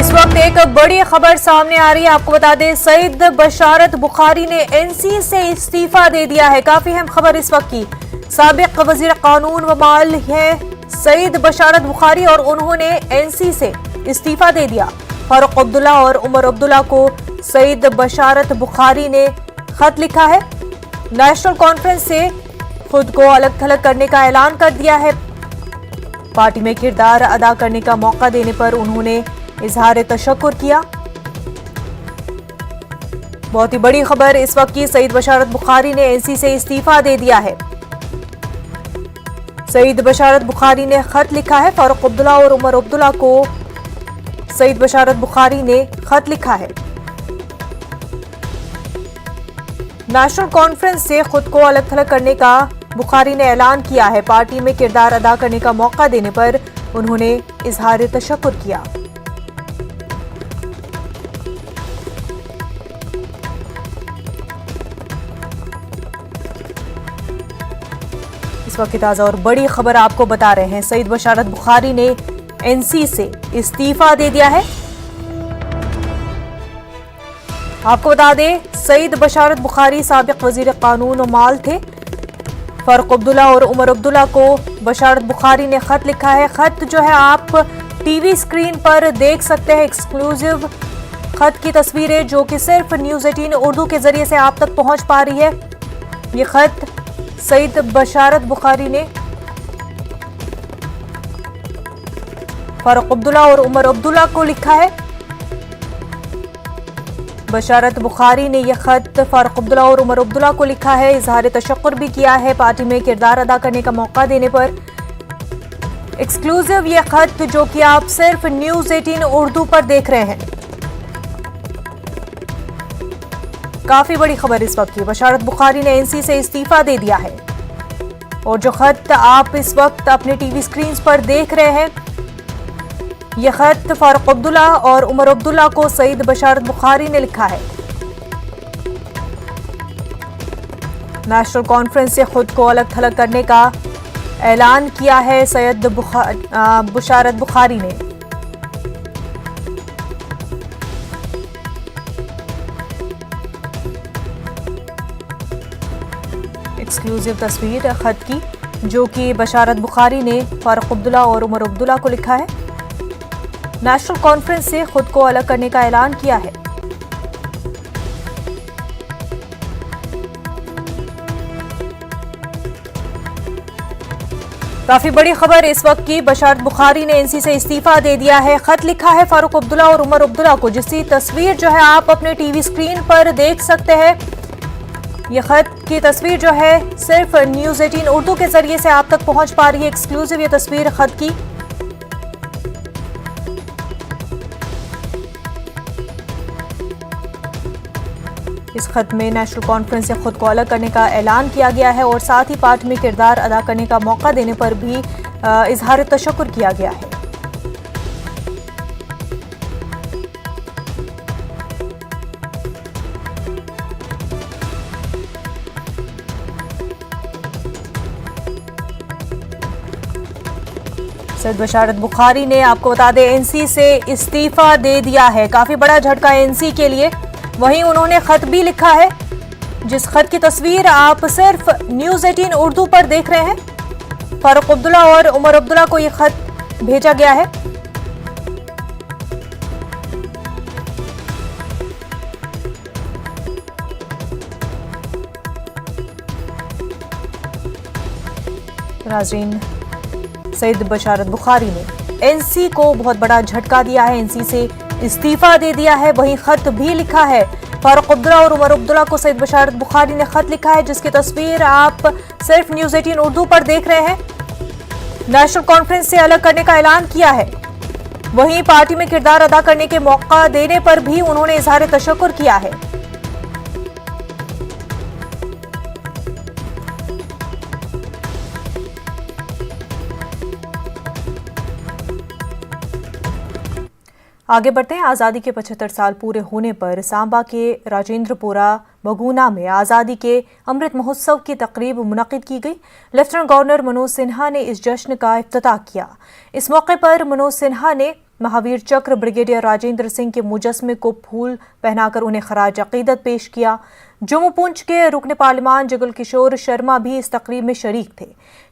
इस वक्त एक बड़ी खबर सामने आ रही है। आपको बता दें, सईद बशारत बुखारी ने एनसी से इस्तीफा दे दिया है। काफी अहम खबर इस वक्त की। साबिक वजीर कानून व माल है सईद बशारत बुखारी और उन्होंने एनसी से इस्तीफा दे दिया। फारूक अब्दुल्ला और उमर अब्दुल्ला को सईद बशारत बुखारी ने खत लिखा है। नेशनल कॉन्फ्रेंस से खुद को अलग थलग करने का ऐलान कर दिया है। पार्टी में किरदार अदा करने का मौका देने पर उन्होंने इजहार तशक्कुर किया। बहुत ही बड़ी खबर इस वक्त की। सईद बशारत बुखारी ने एनसी से इस्तीफा दे दिया है। सईद बशारत बुखारी ने खत लिखा है। फारूक अब्दुल्ला और उमर अब्दुल्ला को सईद बशारत बुखारी ने खत लिखा है। नेशनल कॉन्फ्रेंस से खुद को अलग थलग करने का बुखारी ने ऐलान किया है। पार्टी में किरदार अदा करने का मौका देने पर उन्होंने इजहार तशक्कुर किया। इस वक्त की ताजा और बड़ी खबर आपको बता रहे हैं। सईद बशारत बुखारी ने एनसी से इस्तीफा दे दिया है। आपको बता दें, सईद बशारत बुखारी साबिक वजीर कानून और माल थे। फारूक अब्दुल्ला और उमर अब्दुल्ला को बशारत बुखारी ने खत लिखा है। खत जो है आप टीवी स्क्रीन पर देख सकते हैं। एक्सक्लूसिव खत की तस्वीरें जो कि सिर्फ न्यूज़ 18 उर्दू के जरिए से आप तक पहुंच पा रही है। ये खत सईद बशारत बुखारी ने फारूक अब्दुल्ला और उमर अब्दुल्ला को लिखा है। बशारत बुखारी ने यह खत फारूक अब्दुल्ला और उमर अब्दुल्ला को लिखा है। इजहार तशक्कुर भी किया है पार्टी में किरदार अदा करने का मौका देने पर। एक्सक्लूसिव यह खत जो कि आप सिर्फ न्यूज़ 18 उर्दू पर देख रहे हैं। काफी बड़ी खबर इस वक्त की। बशारत बुखारी ने एनसी से इस्तीफा दे दिया है और जो खत आप इस वक्त अपने टीवी स्क्रीन पर देख रहे हैं, यह खत फारूक अब्दुल्ला और उमर अब्दुल्ला को सईद बशारत बुखारी ने लिखा है। नेशनल कॉन्फ्रेंस से खुद को अलग थलग करने का ऐलान किया है सईद बशारत बुखारी ने। एक्सक्लूसिव तस्वीर खत की जो कि बशारत बुखारी ने फारूक अब्दुल्ला और उमर अब्दुल्ला को लिखा है। नेशनल कॉन्फ्रेंस से खुद को अलग करने का ऐलान किया है। काफी बड़ी खबर इस वक्त की। बशारत बुखारी ने एनसी से इस्तीफा दे दिया है। खत लिखा है फारूक अब्दुल्ला और उमर अब्दुल्ला को, जिसकी तस्वीर जो है आप अपने टीवी स्क्रीन पर देख सकते हैं। यह खत की तस्वीर जो है सिर्फ न्यूज़ 18 उर्दू के जरिए से आप तक पहुंच पा रही है। एक्सक्लूसिव ये तस्वीर खत की। इस खत में नेशनल कॉन्फ्रेंस से खुद को अलग करने का ऐलान किया गया है और साथ ही पार्टी में किरदार अदा करने का मौका देने पर भी इजहार तशक्कुर किया गया है। सईद बशारत बुखारी ने, आपको बता दें, एनसी से इस्तीफा दे दिया है। काफी बड़ा झटका एनसी के लिए। वहीं उन्होंने खत भी लिखा है, जिस खत की तस्वीर आप सिर्फ न्यूज़ 18 उर्दू पर देख रहे हैं। फारूक अब्दुल्ला और उमर अब्दुल्ला को यह खत भेजा गया है। नाज़रीन, सईद बशारत बुखारी ने एनसी को बहुत बड़ा झटका दिया है। एनसी से इस्तीफा दे दिया है। वहीं खत भी लिखा है। फारूक अब्दुल्ला और उमर अब्दुल्ला को सईद बशारत बुखारी ने खत लिखा है, जिसकी तस्वीर आप सिर्फ न्यूज़ 18 उर्दू पर देख रहे हैं। नेशनल कॉन्फ्रेंस से अलग करने का ऐलान किया है। वहीं पार्टी में किरदार अदा करने के मौका देने पर भी उन्होंने इजहार तशक्कुर किया है। आगे बढ़ते हैं। आज़ादी के 75 साल पूरे होने पर सांबा के राजेंद्रपुरा बगुना में आज़ादी के अमृत महोत्सव की तकरीब मुनक़िद की गई। लेफ्टिनेंट गवर्नर मनोज सिन्हा ने इस जश्न का इफ्तिताह किया। इस मौके पर मनोज सिन्हा ने महावीर चक्र ब्रिगेडियर राजेंद्र सिंह के मुजस्मे को फूल पहनाकर उन्हें खराज अकीदत पेश किया। जम्मू पुंछ के रुकन पार्लिमान जगल किशोर शर्मा भी इस तकरीब में शरीक थे।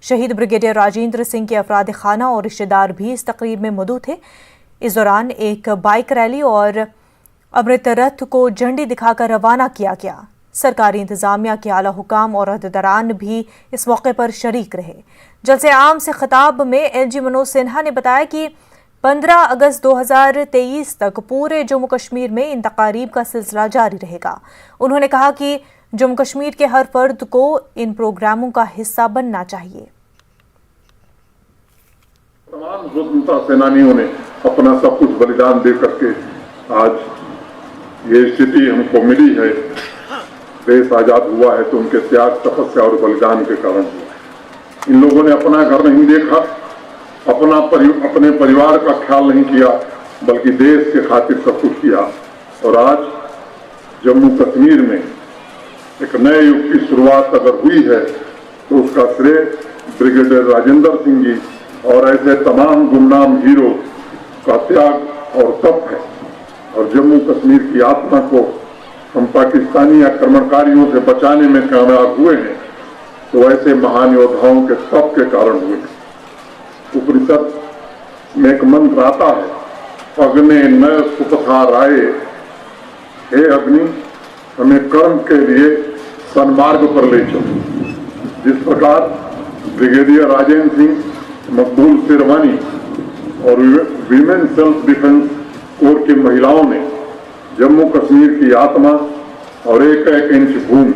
शहीद ब्रिगेडियर राजेंद्र सिंह के अफराद खाना और रिश्तेदार भी इस तकरीब में मौजूद थे। इस दौरान एक बाइक रैली और अमृत रथ को झंडी दिखाकर रवाना किया गया। सरकारी इंतजामिया के आला हुकाम और अहदेदारान भी इस मौके पर शरीक रहे। जलसे आम से खिताब में एलजी मनोज सिन्हा ने बताया कि 15 अगस्त 2023 तक पूरे जम्मू कश्मीर में इन तकारीब का सिलसिला जारी रहेगा। उन्होंने कहा कि जम्मू कश्मीर के हर फर्द को इन प्रोग्रामों का हिस्सा बनना चाहिए। तमाम स्वतंत्रता सेनानियों ने अपना सब कुछ बलिदान दे करके आज ये स्थिति हमको मिली है। देश आजाद हुआ है तो उनके त्याग, तपस्या और बलिदान के कारण हुआ। इन लोगों ने अपना घर नहीं देखा, अपने परिवार का ख्याल नहीं किया, बल्कि देश के खातिर सब कुछ किया। और आज जम्मू कश्मीर में एक नए युग की शुरुआत अगर हुई है तो उसका श्रेय ब्रिगेडियर राजेंद्र सिंह जी और ऐसे तमाम गुमनाम हीरो का त्याग और तप है। और जम्मू कश्मीर की आत्मा को हम पाकिस्तानी आक्रमणकारियों से बचाने में कामयाब हुए हैं तो ऐसे महान योद्धाओं के तप के कारण हुए हैं। उपनिषद में एक मंत्र आता है, अग्नि न सुपथा राय, हे अग्नि हमें कर्म के लिए सन्मार्ग पर ले चलो। जिस प्रकार ब्रिगेडियर राजेंद्र सिंह, मकबूल शेरवानी और वीमेन सेल्फ डिफेंस कोर की महिलाओं ने जम्मू कश्मीर की आत्मा और एक एक इंच भूमि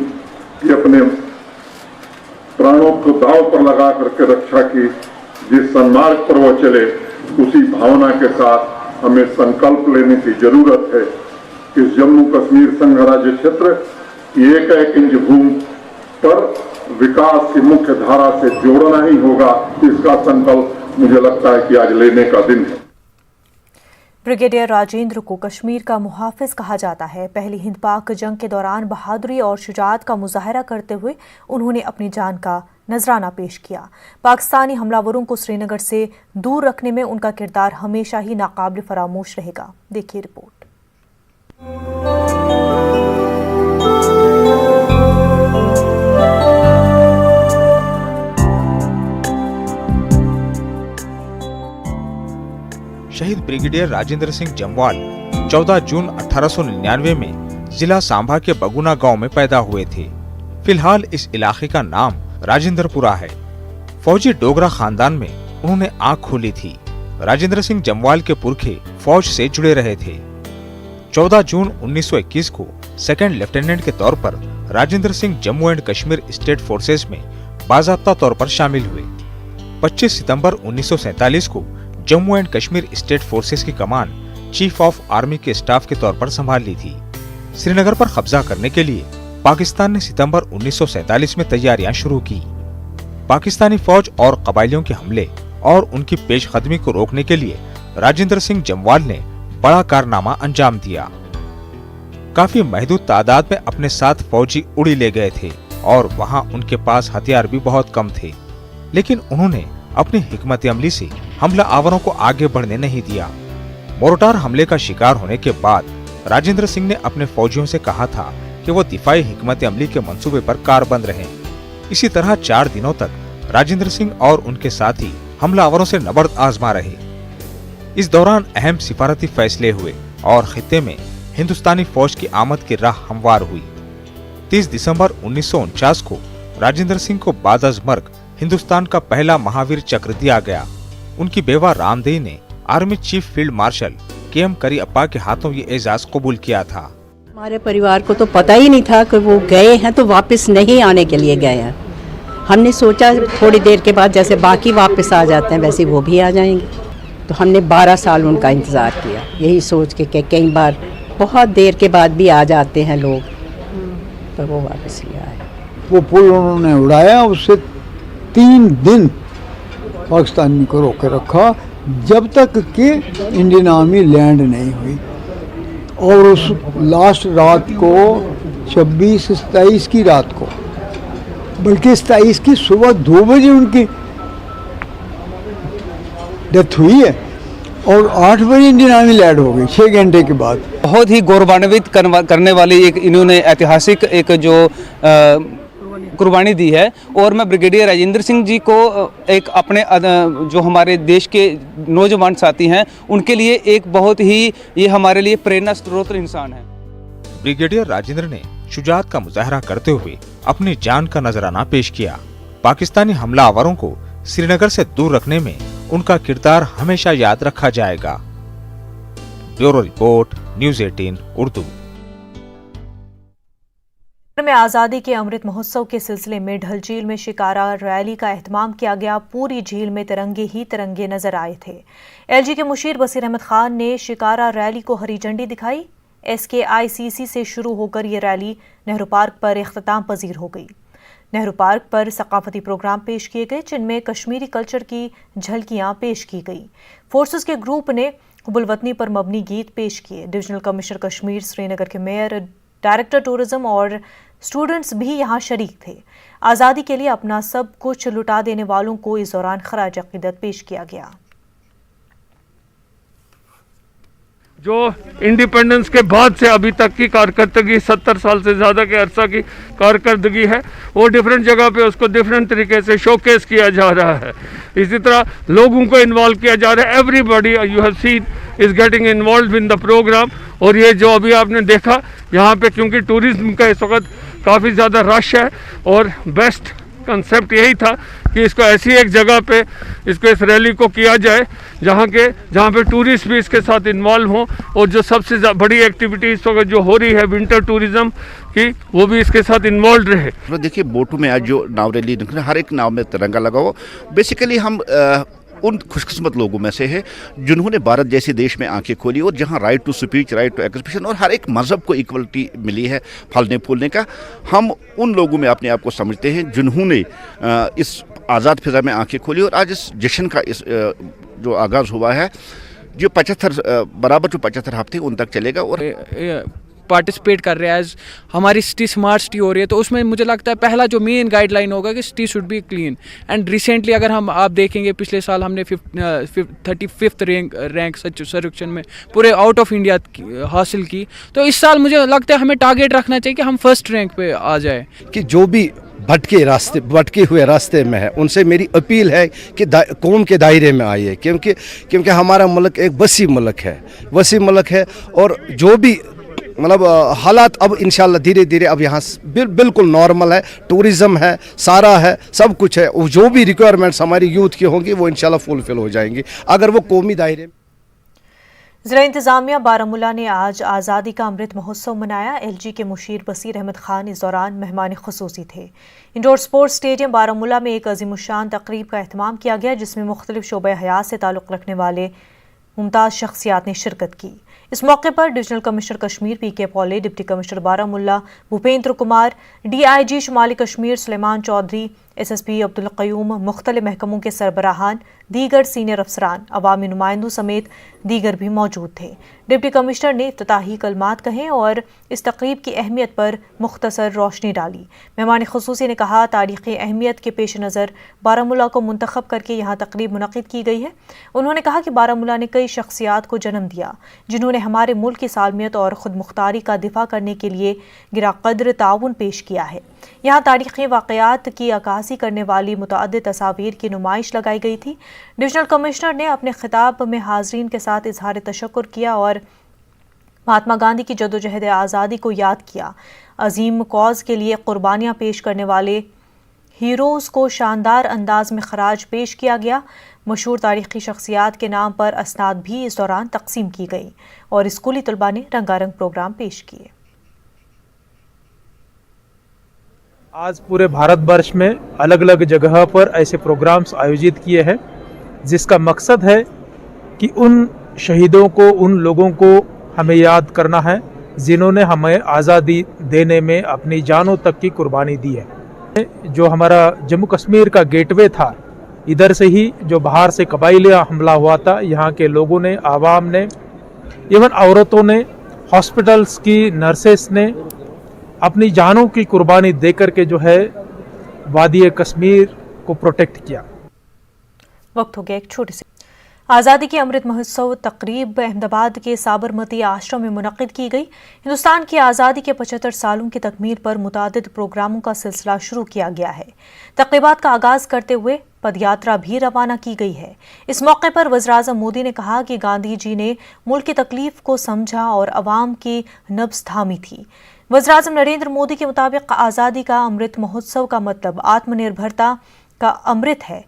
की अपने प्राणों को दांव पर लगा करके रक्षा की। जिस सन्मार्ग पर वो चले उसी भावना के साथ हमें संकल्प लेने की जरूरत है कि जम्मू कश्मीर संघ राज्य क्षेत्र की एक एक इंच भूमि पर विकास की मुख्य धारा से जोड़ना ही होगा। इसका संकल्प मुझे लगता है कि आज लेने का दिन है। ब्रिगेडियर राजेंद्र को कश्मीर का मुहाफिज कहा जाता है। पहली हिंद पाक जंग के दौरान बहादुरी और शुजाअत का मुजाहरा करते हुए उन्होंने अपनी जान का नजराना पेश किया। पाकिस्तानी हमलावरों को श्रीनगर से दूर रखने में उनका किरदार हमेशा ही नाकाबिल फरामोश रहेगा। देखिए रिपोर्ट। शहीद ब्रिगेडियर राजेंद्र सिंह जम्वाल 14 जून 1899 में जिला सांभा के बगुना गांव में पैदा हुए थे। फिलहाल इस इलाके का नाम राजेंद्रपुरा है। फौजी डोगरा खानदान में उन्होंने आंख खोली थी। राजेंद्र सिंह जम्वाल के पुरखे फौज से जुड़े रहे थे। 14 जून 1921 को सेकंड लेफ्टिनेंट के तौर पर Rajendra Singh Jammu and Kashmir state forces में बाज़ाब्ता तौर पर शामिल हुए। 25 सितंबर 1947 को Jammu and Kashmir state forces की कमान चीफ ऑफ आर्मी के स्टाफ के तौर पर संभाल ली थी। श्रीनगर पर कब्जा करने के लिए पाकिस्तान ने सितंबर 1947 में तैयारियां शुरू की। पाकिस्तानी फौज और कबायलियों के हमले और उनकी पेशकदमी को रोकने के लिए राजेंद्र सिंह जम्वाल ने बड़ा कारनामा अंजाम दिया। काफी महदूद तादाद में अपने साथ फौजी उड़ी ले गए थे और वहां उनके पास हथियार भी बहुत कम थे, लेकिन उन्होंने अपनी हिकमत अमली से हमला आवरों को आगे बढ़ने नहीं दिया। मोर्टार हमले का शिकार होने के बाद राजेंद्र सिंह ने अपने फौजियों से कहा था कि वो दिफाई हिकमत अमली के मंसूबे पर कारबंद रहें। इसी तरह 4 दिनों तक राजेंद्र सिंह और उनके साथी हमलावरों से नबर्द आजमा रहे। इस दौरान अहम सिफारती फैसले हुए और खित्ते में हिंदुस्तानी फौज की आमद की राह हमवार हुई। 30 दिसंबर 1949 को राजेंद्र सिंह को बाद अज मर्ग हिंदुस्तान का पहला महावीर चक्र दिया गया। उनकी बेवा रामदेई ने army chief field marshal KM. Cariappa के हाथों ये एजाज कबूल किया था। हमारे परिवार को तो पता ही नहीं था कि वो गए हैं तो वापस नहीं आने के लिए गए हैं। हमने सोचा थोड़ी देर के बाद जैसे बाकी वापस आ जाते हैं वैसे वो भी आ जाएंगे, तो हमने 12 साल उनका इंतज़ार किया, यही सोच के कई बार बहुत देर के बाद भी आ जाते हैं लोग, पर वो वापस ही आए। वो पुल उन्होंने उड़ाया, उससे 3 दिन पाकिस्तानी को रोक के रखा जब तक कि इंडियन आर्मी लैंड नहीं हुई। और उस लास्ट रात को 26-27 की रात को, बल्कि 27 की सुबह 2 बजे उनकी डेथ हुई है। और 8 बजे इंडियन आर्मी लैंड हो गई 6 घंटे के बाद। बहुत ही गौरवान्वित करने वाली एक इन्होंने ऐतिहासिक एक जो कुर्बानी दी है। और मैं ब्रिगेडियर राजेंद्र सिंह जी को एक अपने जो हमारे देश के नौजवान साथी हैं उनके लिए एक बहुत ही ये हमारे लिए प्रेरणा स्रोत इंसान है। ब्रिगेडियर राजेंद्र ने शुजाअत का मुजाहरा करते हुए अपनी जान का नजराना पेश किया। पाकिस्तानी हमलावरों को श्रीनगर से दूर रखने में उनका किरदार हमेशा याद रखा जाएगा। Bureau report, news 18 Urdu. में आज़ादी के अमृत महोत्सव के सिलसिले में ढल झील में शिकारा रैली का एहतमाम किया गया। पूरी झील में तिरंगे ही तिरंगे नजर आए थे। एलजी के मुशीर बसीर अहमद खान ने शिकारा रैली को हरी झंडी दिखाई। SKICC से शुरू होकर ये रैली नेहरू पार्क पर इख्तिताम पजीर हो गई। नेहरू पार्क पर सकाफती प्रोग्राम पेश किए गए जिनमें कश्मीरी कल्चर की झलकियां पेश की गई। फोर्सेस के ग्रुप ने हुब्बुल-वतनी पर मबनी गीत पेश किए। डिविजनल कमिश्नर कश्मीर, श्रीनगर के मेयर, डायरेक्टर टूरिज्म और स्टूडेंट्स भी यहां शरीक थे। आज़ादी के लिए अपना सब कुछ लुटा देने वालों को इस दौरान खराज अकीदत पेश किया गया। जो इंडिपेंडेंस के बाद से अभी तक की कारकर्दगी 70 साल से ज़्यादा के अरसा की कारकर्दगी है, वो डिफरेंट जगह पे उसको डिफरेंट तरीके से शोकेस किया जा रहा है। इसी तरह लोगों को इन्वॉल्व किया जा रहा है। Everybody you have seen is getting involve in the programme. और ये जो अभी आपने देखा यहाँ पे, क्योंकि टूरिज्म का इस वक्त काफ़ी ज़्यादा रश है और बेस्ट कंसेप्ट यही था कि इसको ऐसी एक जगह पे इसको इस रैली को किया जाए जहाँ पे टूरिस्ट भी इसके साथ इन्वॉल्व हों। और जो सबसे बड़ी एक्टिविटी इस वक्त जो हो रही है विंटर टूरिज्म की, वो भी इसके साथ इन्वॉल्व रहे। तो देखिए बोटों में आज जो नाव रैली निकल हर एक नाव में तिरंगा लगा हो। बेसिकली हम उन खुशकिस्मत लोगों में से है जिन्होंने भारत जैसे देश में आंखें खोली और जहां right to speech, right to expression और हर एक मज़हब को इक्वलिटी मिली है फलने फूलने का। हम उन लोगों में अपने आप को समझते हैं जिन्होंने इस आज़ाद फिज़ा में आंखें खोली। और आज इस जश्न का इस जो आगाज़ हुआ है जो 75 हफ्ते उन तक चलेगा और पार्टिसिपेट कर रहे हैं। एज हमारी सिटी स्मार्ट सिटी हो रही है तो उसमें मुझे लगता है पहला जो मेन गाइडलाइन होगा कि city should be clean. And recently अगर आप देखेंगे पिछले साल हमने 35th रैंक सर्वेक्षण में पूरे आउट ऑफ इंडिया हासिल की। तो इस साल मुझे लगता है हमें टारगेट रखना चाहिए कि हम फर्स्ट रैंक पे आ जाए। कि जो भी भटके हुए रास्ते में है उनसे मेरी अपील है कि कौम के दायरे में आइए, क्योंकि हमारा मुल्क एक वसी मुल्क है और जो भी मतलब हालात अब इंशाल्लाह धीरे धीरे अब यहाँ बिल्कुल नॉर्मल है। टूरिज़्म है, सारा है, सब कुछ है। जो भी रिक्वायरमेंट्स हमारी यूथ की होंगी वो इंशाल्लाह फुलफिल हो जाएंगी अगर वो कौमी दायरे। ज़िला इंतज़ामिया बारामूला ने आज आज़ादी का अमृत महोत्सव मनाया। LG के मुशीर बसीर अहमद खान इस दौरान मेहमान खुसूसी थे। इंडोर स्पोर्ट्स स्टेडियम बारामूला में एक अज़ीमुश्शान तकरीब का एहतमाम किया गया जिसमें मुख्तलिफ शोबे हयात से ताल्लुक़ रखने वाले मुमताज़ शख्सियात ने शिरकत की। इस मौके पर divisional commissioner Kashmir PK Pole, deputy commissioner Baramulla Bhupendra Kumar, DIG शुमाली कश्मीर सुलेमान चौधरी, SSP अब्दुल क़य्यूम, मुख्तलिफ महकमों के सरबराहान, दीगर सीनियर अफसरान, अवामी नुमाइंदों समेत दीगर भी मौजूद थे। डिप्टी कमिश्नर ने इफ्तिताही कलमात कहे और इस तकरीब की अहमियत पर मुख्तसर रोशनी डाली। मेहमान खुसूसी ने कहा, तारीख़ी अहमियत के पेश नज़र बारामूला को मुंतखब करके यहाँ तकरीब मुनक़िद की गई है। उन्होंने कहा कि बारामूला ने कई शख्सियात को जन्म दिया जिन्होंने हमारे मुल्क की सालमियत और ख़ुद मुख्तारी का दिफा करने के लिए गिराक़द्र ताउन पेश किया है। यहाँ तारीख़ी वाक़यात की अक्कासी करने वाली मुतअद्दिद तस्वीर की नुमाइश लगाई गई थी। डिविजनल कमिश्नर ने अपने खिताब में हाज़रीन के साथ इजहार तशक्कुर किया और महात्मा गांधी की जदोजहद आज़ादी को याद किया। अजीम कौज़ के लिए कुर्बानियाँ पेश करने वाले हीरोज़ को शानदार अंदाज में खराज पेश किया गया। मशहूर तारीख़ी शख्सियात के नाम पर असनाद भी इस दौरान तकसीम की गई और स्कूली तलबा ने रंगारंग प्रोग्राम पेश किए। आज पूरे भारत वर्ष में अलग अलग जगह पर ऐसे प्रोग्राम्स आयोजित किए हैं जिसका मकसद है कि उन शहीदों को, उन लोगों को हमें याद करना है जिन्होंने हमें आज़ादी देने में अपनी जानों तक की कुर्बानी दी है। जो हमारा जम्मू कश्मीर का गेटवे था, इधर से ही जो बाहर से कबाइली हमला हुआ था, यहाँ के लोगों ने, आवाम ने, इवन औरतों ने, हॉस्पिटल्स की नर्सेस ने अपनी जानों की कुर्बानी देकर के जो है वादी कश्मीर को प्रोटेक्ट किया। वक्त हो गया एक छोटे से आज़ादी के अमृत महोत्सव तकरीब अहमदाबाद के साबरमती आश्रम में मुनक्किद की गई। हिंदुस्तान की आज़ादी के 75 सालों की तकमील पर मुतादिद प्रोग्रामों का सिलसिला शुरू किया गया है। तकरीबात का आगाज करते हुए पदयात्रा भी रवाना की गई है। इस मौके पर वज़ीर-ए-आज़म मोदी ने कहा कि गांधी जी ने मुल्क की तकलीफ को समझा और अवाम की नब्ज़ थामी थी। वज़ीर-ए-आज़म नरेंद्र मोदी के मुताबिक आज़ादी का अमृत महोत्सव का मतलब आत्मनिर्भरता का अमृत है।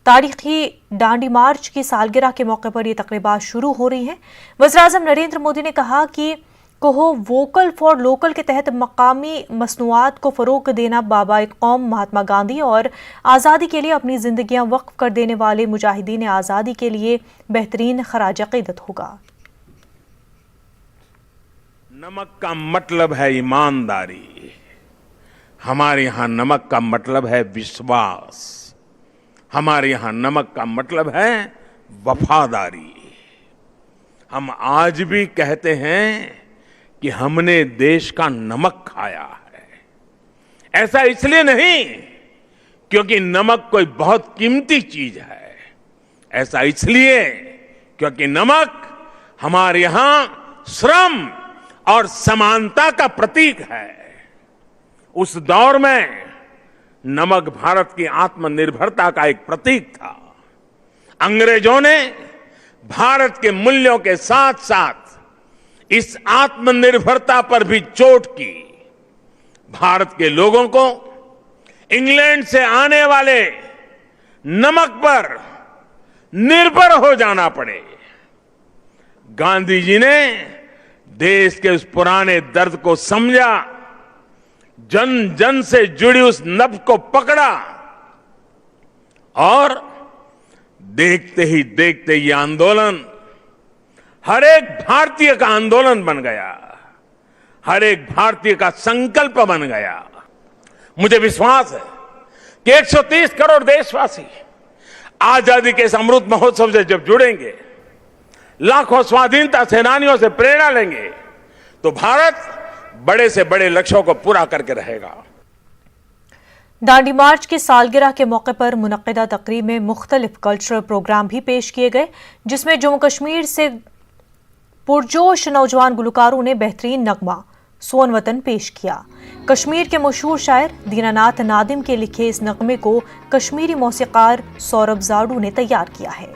तारीखी डांडी मार्च की सालगिरह के मौके पर ये तकरीबात शुरू हो रही हैं। वज़ीर-ए-आज़म नरेंद्र मोदी ने कहा कि कहो वोकल फॉर लोकल के तहत मकामी मसनूआत को फ़रोग़ देना बाबाए कौम महात्मा गांधी और आज़ादी के लिए अपनी ज़िंदगियां वक्फ कर देने वाले मुजाहिदीन आज़ादी के लिए बेहतरीन खराज अक़ीदत होगा। नमक का मतलब है ईमानदारी, हमारे यहाँ नमक का मतलब है विश्वास, हमारे यहाँ नमक का मतलब है वफादारी। हम आज भी कहते हैं कि हमने देश का नमक खाया है। ऐसा इसलिए नहीं क्योंकि नमक कोई बहुत कीमती चीज है, ऐसा इसलिए क्योंकि नमक हमारे यहाँ श्रम और समानता का प्रतीक है। उस दौर में नमक भारत की आत्मनिर्भरता का एक प्रतीक था। अंग्रेजों ने भारत के मूल्यों के साथ साथ इस आत्मनिर्भरता पर भी चोट की। भारत के लोगों को इंग्लैंड से आने वाले नमक पर निर्भर हो जाना पड़े। गांधी जी ने देश के उस पुराने दर्द को समझा, जन जन से जुड़ी उस नब्ज को पकड़ा और देखते ही देखते ये आंदोलन हर एक भारतीय का आंदोलन बन गया, हर एक भारतीय का संकल्प बन गया। मुझे विश्वास है कि 130 करोड़ देशवासी आजादी के इस अमृत महोत्सव से जब जुड़ेंगे, लाखों स्वाधीनता सेनानियों से प्रेरणा लेंगे, तो भारत बड़े से बड़े लक्ष्यों को पूरा करके रहेगा। दांडी मार्च की सालगिरह के मौके पर मुनक्किदा तकरीब में मुख्तलिफ कल्चरल प्रोग्राम भी पेश किए गए, जिसमें जम्मू कश्मीर से पुरजोश नौजवान गुलकारों ने बेहतरीन नगमा सोन वतन पेश किया। कश्मीर के मशहूर शायर दीनानाथ नादिम के लिखे इस नगमे को कश्मीरी मौसीकार सौरभ जाड़ू ने तैयार किया है।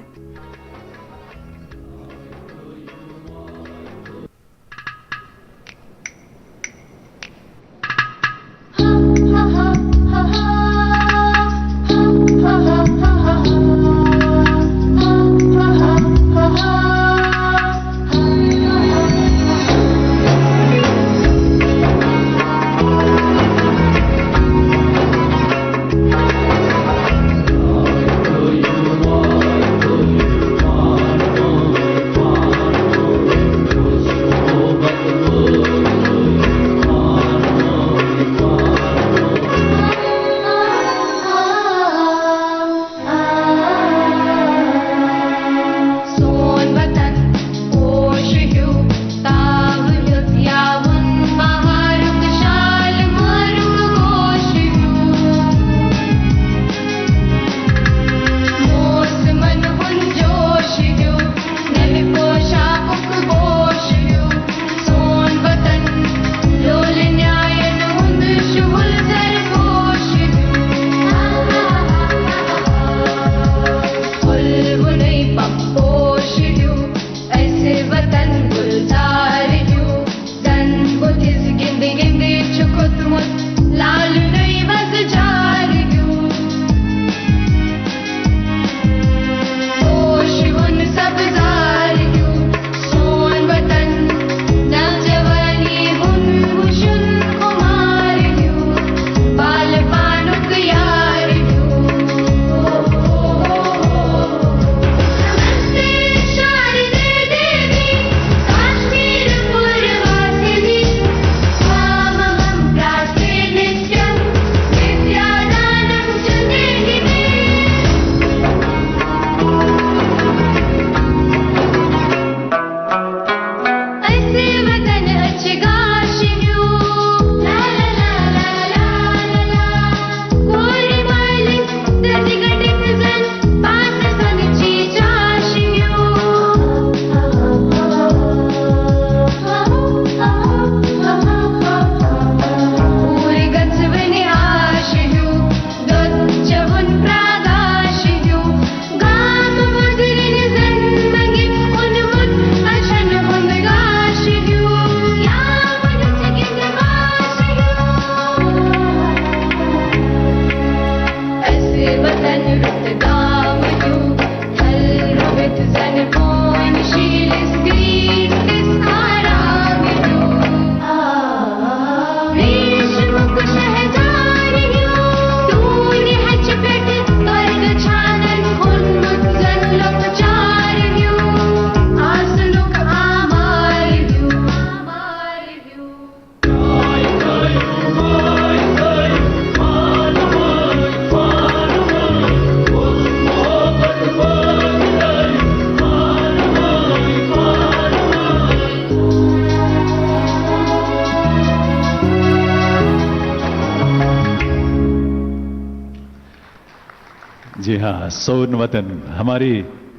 जी हाँ, सोन वतन हमारी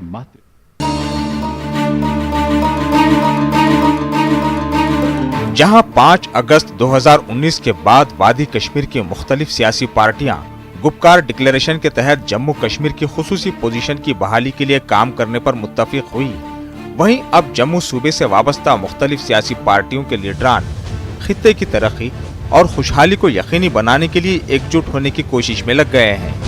मातृ। जहां 5 अगस्त 2019 के बाद वादी कश्मीर की मुख्तलिफ सियासी पार्टियां गुपकार डिक्लेरेशन के तहत जम्मू कश्मीर की खुसूसी पोजीशन की बहाली के लिए काम करने पर मुत्तफिक हुई, वहीं अब जम्मू सूबे से वाबस्ता मुख्तलिफ सियासी पार्टियों के लीडरान खित्ते की तरक्की और खुशहाली को यकीनी बनाने के लिए एकजुट होने की कोशिश में लग गए हैं।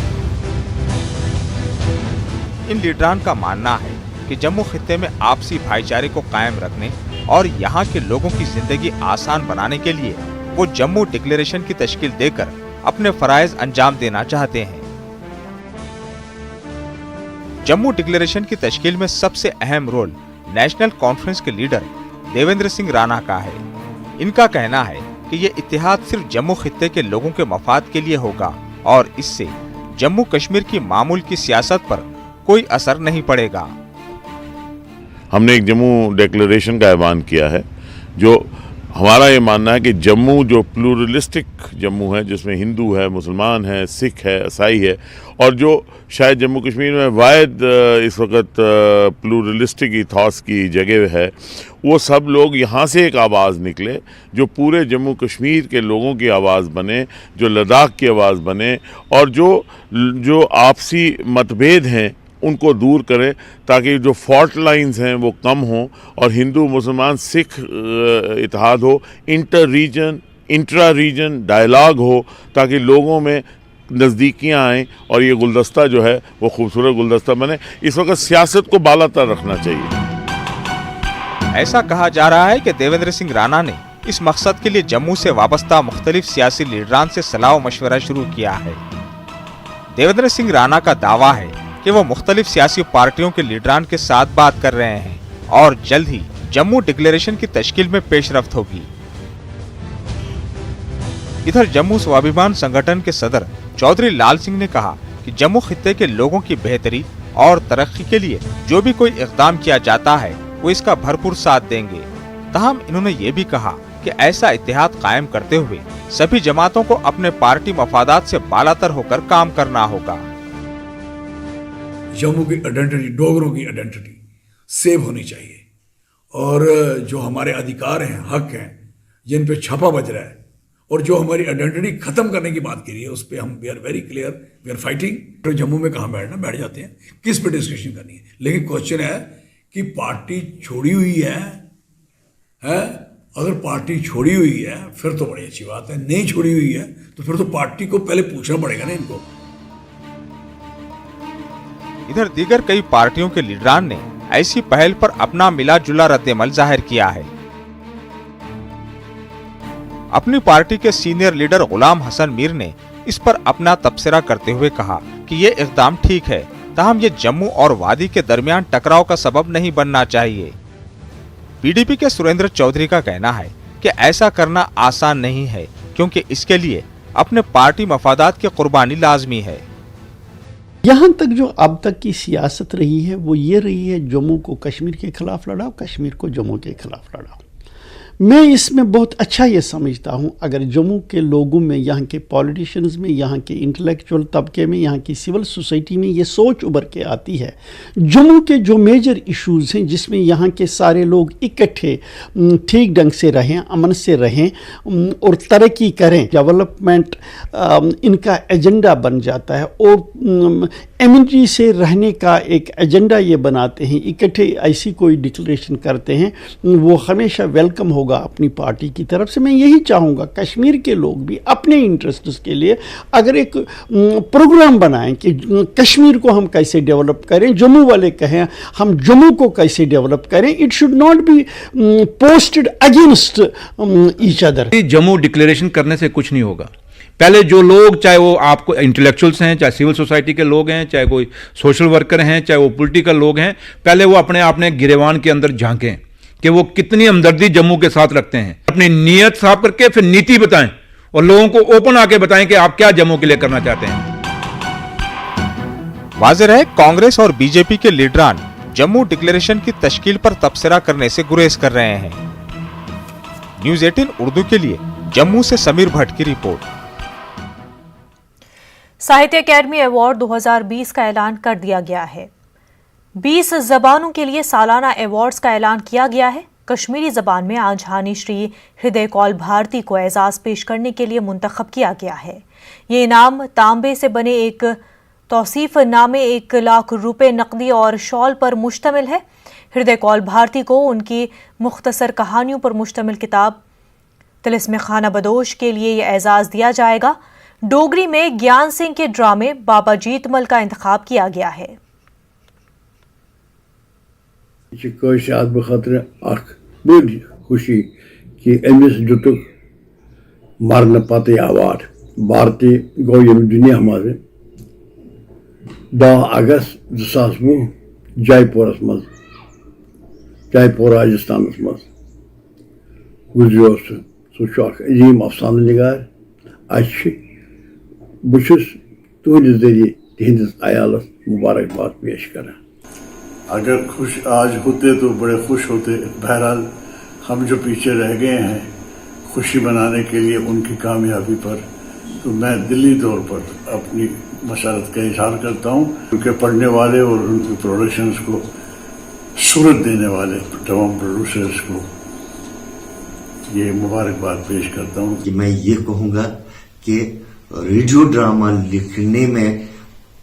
इन लीडरान का मानना है कि जम्मू खित्ते में आपसी भाईचारे को कायम रखने और यहाँ के लोगों की जिंदगी आसान बनाने के लिए वो जम्मू डिक्लेरेशन की तश्कील देकर अपने फराइज अंजाम देना चाहते हैं। जम्मू डिक्लेरेशन की तश्कील में सबसे अहम रोल नेशनल कॉन्फ्रेंस के लीडर देवेंद्र सिंह राणा का है। इनका कहना है कि ये इत्तेहाद सिर्फ जम्मू खित्ते के लोगों के मफाद के लिए होगा और इससे जम्मू कश्मीर की मामूल की सियासत पर कोई असर नहीं पड़ेगा। हमने एक जम्मू डिक्लेरेशन का ऐलान किया है, जो हमारा ये मानना है कि जम्मू जो प्लूरलिस्टिक जम्मू है, जिसमें हिंदू है, मुसलमान है, सिख है, ईसाई है, और जो शायद जम्मू कश्मीर में वायद इस वक्त प्लूरलिस्टिक इथॉस की जगह है, वो सब लोग यहाँ से एक आवाज़ निकले जो पूरे जम्मू कश्मीर के लोगों की आवाज़ बने, जो लद्दाख की आवाज़ बने, और जो आपसी मतभेद हैं उनको दूर करें, ताकि जो फॉल्ट लाइंस हैं वो कम हों और हिंदू मुसलमान सिख इत्तेहाद हो, inter region intra region dialogue हो, ताकि लोगों में नज़दीकियाँ आएँ और ये गुलदस्ता जो है वो खूबसूरत गुलदस्ता बने। इस वक्त सियासत को बालातर रखना चाहिए। ऐसा कहा जा रहा है कि देवेंद्र सिंह राणा ने इस मकसद के लिए जम्मू से वाबस्ता मुख्तलिफ सियासी लीडरान से सलाह मशवरा शुरू किया है। देवेंद्र सिंह राणा का दावा है कि वो मुख्तलिफ सियासी पार्टियों के लीडरान के साथ बात कर रहे हैं और जल्द ही जम्मू डिक्लेरेशन की तश्कील में पेशरफ्त होगी। इधर जम्मू स्वाभिमान संगठन के सदर चौधरी लाल सिंह ने कहा कि जम्मू खित्ते के लोगों की बेहतरी और तरक्की के लिए जो भी कोई इक़दाम किया जाता है वो इसका भरपूर साथ देंगे। ताहम इन्होंने ये भी कहा कि ऐसा इत्तेहाद कायम करते हुए सभी जमातों को अपने पार्टी मफादात से बालातर होकर काम करना होगा। जम्मू की आइडेंटिटी, डोगरों की आइडेंटिटी सेव होनी चाहिए, और जो हमारे अधिकार हैं, हक हैं, जिन पे छापा बज रहा है, और जो हमारी आइडेंटिटी खत्म करने की बात करी है, उस पर हम we are very clear, we are fighting. तो जम्मू में कहाँ बैठ जाते हैं, किस पे डिस्कशन करनी है, लेकिन क्वेश्चन है कि पार्टी छोड़ी हुई है? अगर पार्टी छोड़ी हुई है फिर तो बड़ी अच्छी बात है, नहीं छोड़ी हुई है तो फिर तो पार्टी को पहले पूछना पड़ेगा ना इनको। इधर दीगर कई पार्टियों के लीडरान ने ऐसी पहल पर अपना मिला जुला रद्देमल जाहिर किया है। अपनी पार्टी के सीनियर लीडर गुलाम हसन मीर ने इस पर अपना तबसरा करते हुए कहा कि ये इक़दाम ठीक है, ताहम ये जम्मू और वादी के दरमियान टकराव का सबब नहीं बनना चाहिए। पीडीपी के सुरेंद्र चौधरी का कहना है कि ऐसा करना आसान नहीं है, क्योंकि इसके लिए अपने पार्टी मफादात की कुर्बानी लाजमी है। यहाँ तक जो अब तक की सियासत रही है वो ये रही है, जम्मू को कश्मीर के खिलाफ लड़ाओ, कश्मीर को जम्मू के खिलाफ लड़ाओ। मैं इसमें बहुत अच्छा ये समझता हूँ, अगर जम्मू के लोगों में, यहाँ के पॉलिटिशियंस में, यहाँ के इंटेलेक्चुअल तबके में, यहाँ की सिविल सोसाइटी में ये सोच उभर के आती है, जम्मू के जो मेजर इश्यूज़ हैं जिसमें यहाँ के सारे लोग इकट्ठे ठीक ढंग से रहें, अमन से रहें और तरक्की करें, डेवलपमेंट इनका एजेंडा बन जाता है, और एमिनिटी से रहने का एक एजेंडा ये बनाते हैं, इकट्ठे ऐसी कोई डिक्लेरेशन करते हैं, वो हमेशा वेलकम होगा अपनी पार्टी की तरफ से। मैं यही चाहूँगा कश्मीर के लोग भी अपने इंटरेस्ट्स के लिए अगर एक प्रोग्राम बनाएं कि कश्मीर को हम कैसे डेवलप करें, जम्मू वाले कहें हम जम्मू को कैसे डेवलप करें, it should not be posted against each other. Jammu declaration करने से कुछ नहीं होगा। पहले जो लोग, चाहे वो आपको इंटेलेक्चुअल्स हैं, चाहे सिविल सोसाइटी के लोग हैं, चाहे कोई सोशल वर्कर हैं, चाहे वो पॉलिटिकल लोग हैं, पहले वो अपने गिरेवान के अंदर झांकें कि वो कितनी हमदर्दी जम्मू के साथ रखते हैं। अपनी नीयत साफ करके फिर नीति बताएं और लोगों को ओपन आके बताएं कि आप क्या जम्मू के लिए करना चाहते हैं। वाज़ेह है, कांग्रेस और बीजेपी के लीडरान जम्मू डिक्लेरेशन की तश्कील पर तबसरा करने से गुरेज कर रहे हैं। न्यूज़ 18 उर्दू के लिए जम्मू से समीर भट्ट की रिपोर्ट। साहित्य अकेडमी अवार्ड 2020 का ऐलान कर दिया गया है। 20 जबानों के लिए सालाना अवार्ड्स का ऐलान किया गया है। कश्मीरी जबान में आज हानि श्री हृदय कौल भारती को एजाज पेश करने के लिए मुंतखब किया गया है। ये इनाम तांबे से बने एक तौसीफ नामे 1 लाख रुपए नकदी और शॉल पर मुश्तमिल है। हृदय कौल भारती को उनकी मुख्तसर कहानियों पर मुश्तमिल किताब तिलिस्म खाना बदोश के लिए यह एजाज दिया जाएगा। डोगरी में ज्ञान सिंह के ड्रामे बाबा जीतमल का इंतखाब किया गया है। बड़ खुशी कि अमिस दुतुक मरन पते अवार्ड भारतीय गो यम दुनिया मज 10 अगस्त 2020 जयपुर राजस्थान मज गुजरो सह अजीम अफसान निगार। बुशुस तुहद जरिए तिहंदिस आयालस मुबारकबाद पेश करा। अगर खुश आज होते तो बड़े खुश होते। बहरहाल हम जो पीछे रह गए हैं खुशी मनाने के लिए उनकी कामयाबी पर, तो मैं दिली तौर पर अपनी मसरत का इजहार करता हूँ। उनके पढ़ने वाले और उनके प्रोडक्शंस को सूरत देने वाले तमाम प्रोड्यूसर्स को ये मुबारकबाद पेश करता हूँ। कि मैं ये कहूँगा कि रेडियो ड्रामा लिखने में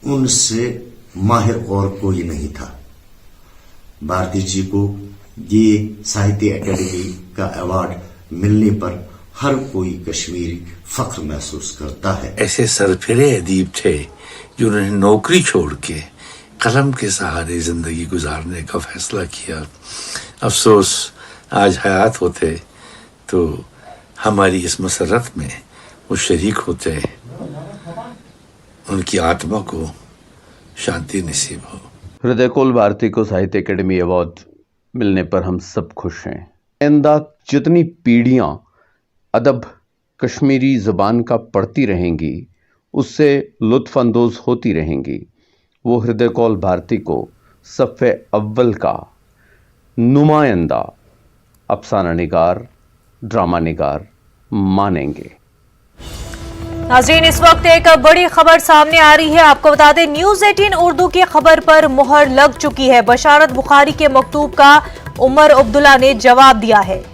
उनसे माहिर और कोई नहीं था। भारती जी को ये साहित्य अकेडमी का अवार्ड मिलने पर हर कोई कश्मीरी फख्र महसूस करता है। ऐसे सरफिरे अदीब थे जिन्होंने नौकरी छोड़ के कलम के सहारे जिंदगी गुजारने का फैसला किया। अफसोस आज हयात होते तो हमारी इस मसरत में वो शरीक होते। उनकी आत्मा को शांति नसीब हो। हृदय कौल भारती को साहित्य अकेडमी अवार्ड मिलने पर हम सब खुश हैं। आइंदा जितनी पीढ़ियां अदब कश्मीरी ज़बान का पढ़ती रहेंगी, उससे लुत्फ़अंदोज़ होती रहेंगी, वो हृदय कौल भारती को सफ़े अव्वल का नुमाइंदा अफसाना निगार, ड्रामा निगार मानेंगे। नाज़रीन, इस वक्त एक बड़ी खबर सामने आ रही है। आपको बता दें, न्यूज़ 18 उर्दू की खबर पर मुहर लग चुकी है। बशारत बुखारी के मकतूब का उमर अब्दुल्ला ने जवाब दिया है।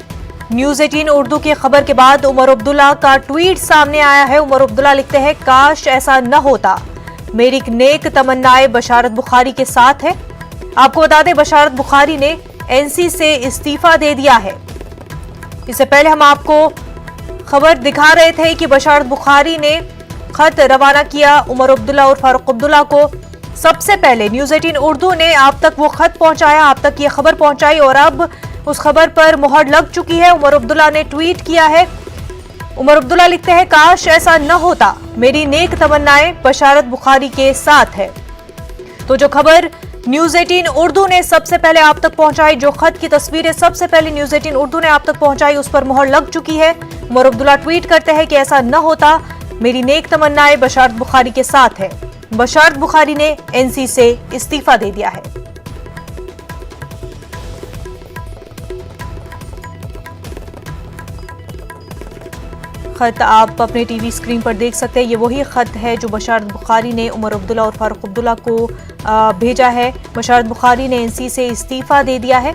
न्यूज़ 18 उर्दू की खबर के बाद उमर अब्दुल्ला का ट्वीट सामने आया है। उमर अब्दुल्ला लिखते हैं, काश ऐसा न होता, मेरी नेक तमन्नाएं बशारत बुखारी के साथ है। आपको बता दें, बशारत बुखारी ने एनसी से इस्तीफा दे दिया है। इससे पहले हम आपको खबर दिखा रहे थे कि बशारत बुखारी ने खत रवाना किया उमर अब्दुल्ला और फारूक अब्दुल्ला को। सबसे पहले न्यूज़ 18 उर्दू ने आप तक वो खत पहुंचाया, आप तक ये खबर पहुंचाई और अब उस खबर पर मुहर लग चुकी है। उमर अब्दुल्ला ने ट्वीट किया है। उमर अब्दुल्ला लिखते हैं, काश ऐसा न होता, मेरी नेक तमन्नाएं बशारत बुखारी के साथ है। तो जो खबर न्यूज़ 18 उर्दू ने सबसे पहले आप तक पहुंचाई, जो खत की तस्वीरें सबसे पहले न्यूज़ 18 उर्दू ने आप तक पहुंचाई, उस पर मुहर लग चुकी है। उमर अब्दुल्ला ट्वीट करते हैं कि ऐसा न होता, मेरी नेक तमन्नाएं बशारत बुखारी के साथ है। बशारत बुखारी ने एनसी से इस्तीफा दे दिया है। खत आप अपने टीवी स्क्रीन पर देख सकते हैं। ये वही खत है जो बशारत बुखारी ने उमर अब्दुल्ला और फारूक अब्दुल्ला को भेजा है। बशारत बुखारी ने एनसी से इस्तीफा दे दिया है।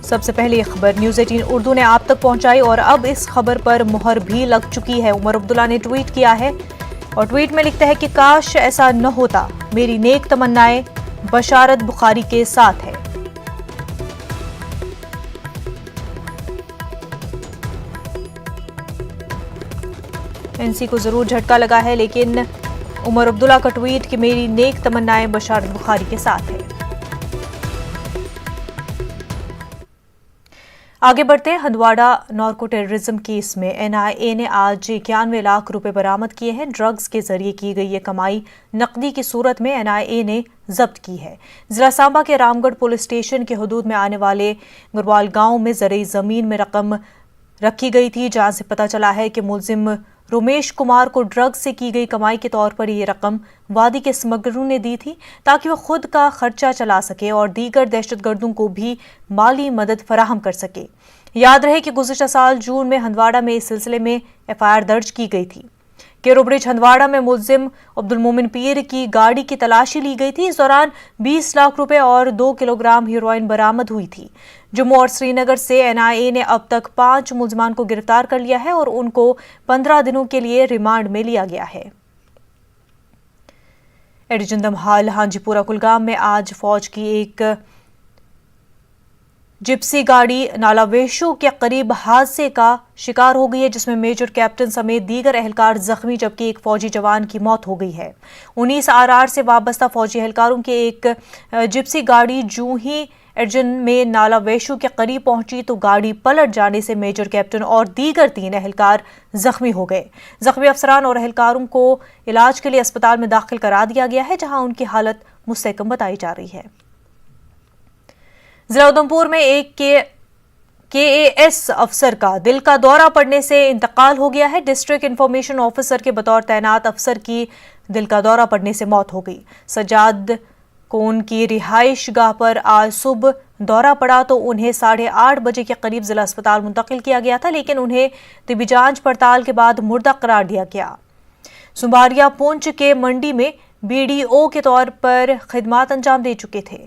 सबसे पहले ये खबर न्यूज़ 18 उर्दू ने आप तक पहुंचाई और अब इस खबर पर मुहर भी लग चुकी है। उमर अब्दुल्ला ने ट्वीट किया है और ट्वीट में लिखते हैं कि काश ऐसा न होता, मेरी नेक तमन्नाएं बशारत बुखारी के साथ है। एनसी को जरूर झटका लगा है, लेकिन उमर अब्दुल्ला का ट्वीट कि मेरी नेक तमन्नाएं बशारत बुखारी के साथ है। आगे बढ़ते हैं। हंदवाड़ा नार्को टेररिज्म केस में एनआईए ने आज 91 लाख रुपए बरामद किए हैं। ड्रग्स के जरिए की गई ये कमाई नकदी की सूरत में एनआईए ने जब्त की है। जिला सांबा के रामगढ़ पुलिस स्टेशन के हदूद में आने वाले गुरवाल गांव में ज़रई ज़मीन में रकम रखी गई थी, जहां से पता चला है कि मुलजिम रोमेश कुमार को ड्रग्स से की गई कमाई के तौर पर ये रकम वादी के स्मगलरों ने दी थी ताकि वो खुद का खर्चा चला सके और दीगर दहशतगर्दों को भी माली मदद फराहम कर सके। याद रहे कि गुज़िश्ता साल जून में हंदवाड़ा में इस सिलसिले में एफआईआर दर्ज की गई थी। केरो ब्रिज हंदवाड़ा में मुलजिम अब्दुल मोमिन पीर की गाड़ी की तलाशी ली गई थी। इस दौरान 20 लाख रुपए और 2 किलोग्राम हेरोइन बरामद हुई थी। जम्मू और श्रीनगर से एनआईए ने अब तक 5 मुलजमान को गिरफ्तार कर लिया है और उनको 15 दिनों के लिए रिमांड में लिया गया है। एडिशन दमहाल हांजीपुरा कुलगाम में आज फौज की एक जिप्सी गाड़ी नालावेशु के करीब हादसे का शिकार हो गई है, जिसमें मेजर कैप्टन समेत दीगर एहलकार जख्मी, जबकि एक फौजी जवान की मौत हो गई है। 19 आरआर से वाबस्ता फौजी एहलकारों की एक जिप्सी गाड़ी जूं ही एडजन में नालावेशु के करीब पहुंची तो गाड़ी पलट जाने से मेजर कैप्टन और दीगर 3 एहलकार जख्मी हो गए। जख्मी अफसरान और एहलकारों को इलाज के लिए अस्पताल में दाखिल करा दिया गया है, जहां उनकी हालत मुस्तहकम बताई जा रही है। जिला उधमपुर में एक केएएस अफसर का दिल का दौरा पड़ने से इंतकाल हो गया है। डिस्ट्रिक्ट इंफॉर्मेशन ऑफिसर के बतौर तैनात अफसर की दिल का दौरा पड़ने से मौत हो गई। सजाद को उनकी रिहाइश गाह पर आज सुबह दौरा पड़ा तो उन्हें 8:30 बजे के करीब जिला अस्पताल मुंतकिल किया गया था, लेकिन उन्हें तिबी जांच पड़ताल के बाद मुर्दा करार दिया गया। सुबारिया पुंछ के मंडी में बीडीओ के तौर पर खिदमात अंजाम दे चुके थे।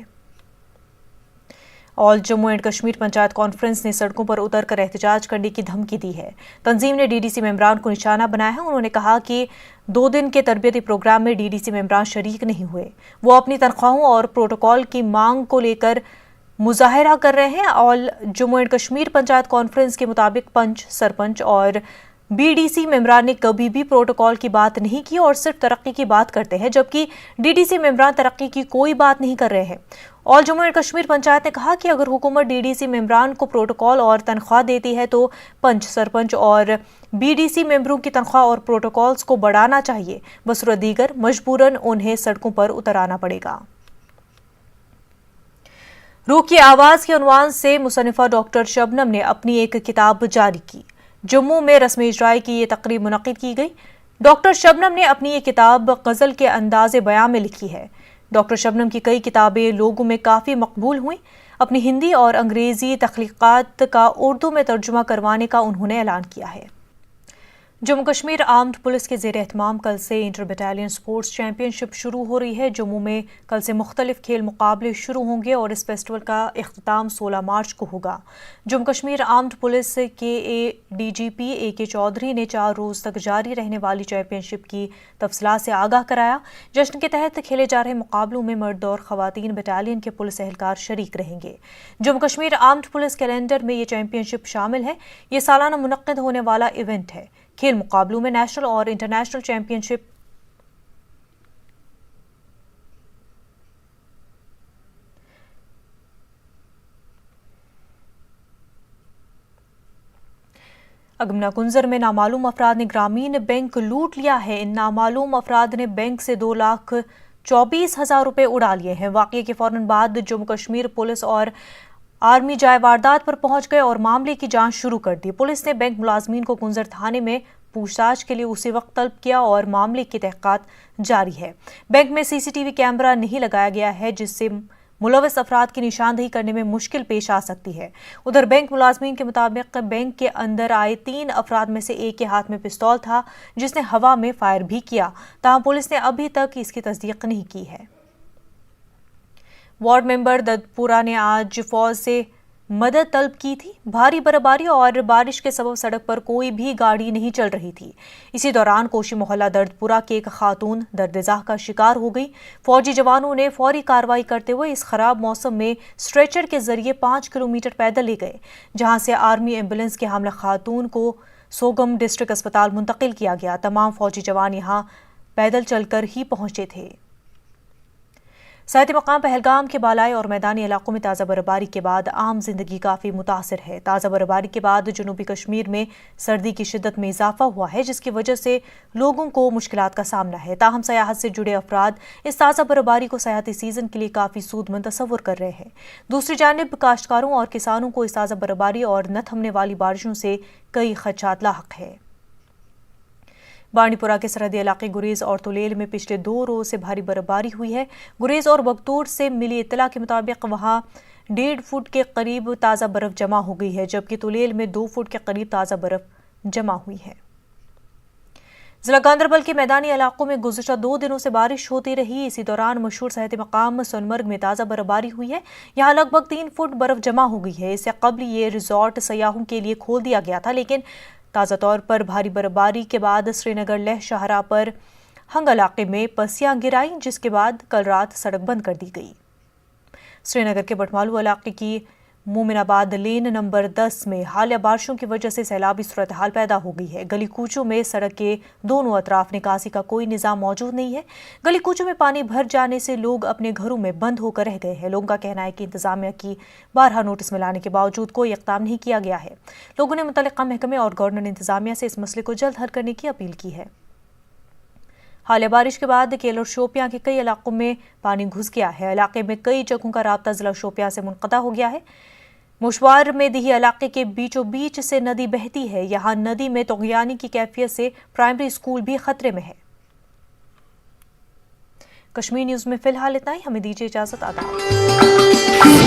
All Jammu and Kashmir panchayat conference ने सड़कों पर उतरकर एहतजाज करने की धमकी दी है। तंजीम ने डीडीसी मेंबरान को निशाना बनाया है। उन्होंने कहा कि 2 दिन के तरबियती प्रोग्राम में डीडीसी मेंबरान शरीक नहीं हुए। वो अपनी तनख्वाहों और प्रोटोकॉल की मांग को लेकर मुजाहरा कर रहे हैं। All Jammu and Kashmir panchayat conference के मुताबिक पंच, सरपंच और बीडीसी मेंबरान ने कभी भी प्रोटोकॉल की बात नहीं की और सिर्फ तरक्की की बात करते हैं, जबकि डीडीसी मेंबरान तरक्की की कोई बात नहीं कर रहे हैं। ऑल जम्मू एंड कश्मीर पंचायत ने कहा कि अगर हुकूमत डीडीसी मेंबरान को प्रोटोकॉल और तनख्वाह देती है तो पंच, सरपंच और बीडीसी मेंबरों की तनख्वाह और प्रोटोकॉल्स को बढ़ाना चाहिए। बसूरत दीगर मजबूरन उन्हें सड़कों पर उतर आना पड़ेगा। रूह की आवाज के उन्वान से मुसन्निफा डॉक्टर शबनम ने अपनी एक किताब जारी की। जम्मू में रस्म इजराई की ये तकरीब मुनक्किद की गई। डॉक्टर शबनम ने अपनी ये किताब गज़ल के अंदाज़े बयां में लिखी है। डॉक्टर शबनम की कई किताबें लोगों में काफ़ी मकबूल हुई। अपनी हिंदी और अंग्रेज़ी तख्लीक़ात का उर्दू में तर्जुमा करवाने का उन्होंने ऐलान किया है। जम्मू कश्मीर आर्म्ड पुलिस के ज़ेर एहतमाम कल से इंटर बटालियन स्पोर्ट्स चैंपियनशिप शुरू हो रही है। जम्मू में कल से मुख्तलिफ खेल मुकाबले शुरू होंगे और इस फेस्टिवल का इख्तिताम 16 मार्च को होगा। जम्मू कश्मीर आर्म्ड पुलिस के डीजीपी AK चौधरी ने 4 रोज़ तक जारी रहने वाली चैंपियनशिप की तफसीलात से आगाह कराया। जश्न के तहत खेले जा रहे मुकाबलों में मर्द और ख़वातीन बटालियन के पुलिस एहलकार शरीक रहेंगे। Jammu Kashmir armed police calendar में ये चैंपियनशिप शामिल है। ये सालाना मुनक्किद होने वाला इवेंट है। खेल मुकाबलों में नेशनल और इंटरनेशनल चैंपियनशिप अगमना कुंजर में नामालूम अफराद ने ग्रामीण बैंक लूट लिया है। इन नामालूम अफराद ने बैंक से 2,24,000 रुपए उड़ा लिए हैं। वाक़ये के फौरन बाद जम्मू कश्मीर पुलिस और आर्मी जाए वारदात पर पहुंच गए और मामले की जांच शुरू कर दी। पुलिस ने बैंक मुलाजमीन को कुंजर थाने में पूछताछ के लिए उसी वक्त तलब किया और मामले की तहक़ीक़ात जारी है। बैंक में CCTV कैमरा नहीं लगाया गया है, जिससे मुलविस अफराद की निशानदेही करने में मुश्किल पेश आ सकती है। उधर बैंक मुलाजमीन के मुताबिक बैंक के अंदर आए 3 अफराद में से एक के हाथ में पिस्तौल था, जिसने हवा में फायर भी किया। ताहम पुलिस ने अभी तक इसकी तस्दीक नहीं की है। वार्ड मेंबर ददपुरा ने आज फौज से मदद तलब की थी। भारी बर्फबारी और बारिश के सबब सड़क पर कोई भी गाड़ी नहीं चल रही थी। इसी दौरान कोशी मोहल्ला दर्दपुरा की एक खातून दर्द-ए-ज़ाह का शिकार हो गई। फौजी जवानों ने फौरी कार्रवाई करते हुए इस खराब मौसम में स्ट्रेचर के जरिए 5 किलोमीटर पैदल ले गए, जहां से आर्मी एम्बुलेंस के हमला खातून को सोगम डिस्ट्रिक्ट अस्पताल मुंतकिल किया गया। तमाम फौजी जवान यहां पैदल चलकर ही पहुंचे थे। साहित्य मकाम पहलगाम के बालाई और मैदानी इलाकों में ताज़ा बर्फबारी के बाद आम जिंदगी काफ़ी मुतासर है। ताज़ा बर्फबारी के बाद जनूबी कश्मीर में सर्दी की शिद्दत में इजाफा हुआ है, जिसकी वजह से लोगों को मुश्किलात का सामना है। ताहम सयाहत से जुड़े अफराद इस ताज़ा बर्फबारी को सयाहती सीजन के लिए काफ़ी सूदमंद तस्वुर कर रहे हैं। दूसरी जानिब काश्तकारों और किसानों को इस ताज़ा बर्फबारी और न थमने वाली बारिशों से कई खदशात लाहक है। बांडीपुरा के सरहदी इलाके गुरेज और तुलेल में पिछले 2 रोज से भारी बर्फबारी हुई है। गुरेज और बगतूर से मिली इत्तला के मुताबिक वहां 1.5 फुट के करीब ताज़ा बर्फ जमा हो गई है, जबकि तुलेल में 2 फुट के करीब ताज़ा बर्फ जमा हुई है। जिला गांदरबल के मैदानी इलाकों में गुज़िश्ता 2 दिनों से बारिश होती रही। इसी दौरान मशहूर सयाहती मकाम सोनमर्ग में ताज़ा बर्फबारी हुई है। यहाँ लगभग 3 फुट बर्फ जमा हो गई है। इससे कबल ये रिजॉर्ट सयाहों के लिए खोल दिया गया था, लेकिन ताज़ा तौर पर भारी बर्फबारी के बाद श्रीनगर लेह शाहरा पर हंग इलाके में पसियां गिराई, जिसके बाद कल रात सड़क बंद कर दी गई। श्रीनगर के बटमालू इलाके की मोमिनाबाद लेन नंबर 10 में हालिया बारिशों की वजह से सैलाबी सूरत हाल पैदा हो गई है। गली कूचों में सड़क के दोनों अतराफ निकासी का कोई निज़ाम मौजूद नहीं है। गली कूचों में पानी भर जाने से लोग अपने घरों में बंद होकर रह गए हैं। लोगों का कहना है कि इंतजामिया की बारहा नोटिस मिलाने के बावजूद कोई इक़दाम नहीं किया गया है। लोगों ने मुतल्लिका महकमे और गवर्नर इंतजामिया से इस मसले को जल्द हल करने की अपील की है। हालिया बारिश के बाद केल और शोपियां के कई इलाकों में पानी घुस गया है। इलाके में कई जगहों का राब्ता जिला शोपियां से मुनक़ता हो गया है। मुशवार में दिही इलाके के बीचों बीच से नदी बहती है। यहाँ नदी में तुग़यानी की कैफियत से प्राइमरी स्कूल भी खतरे में है। कश्मीर न्यूज़ में फिलहाल इतना ही। हमें दीजिए इजाज़त। आदाब।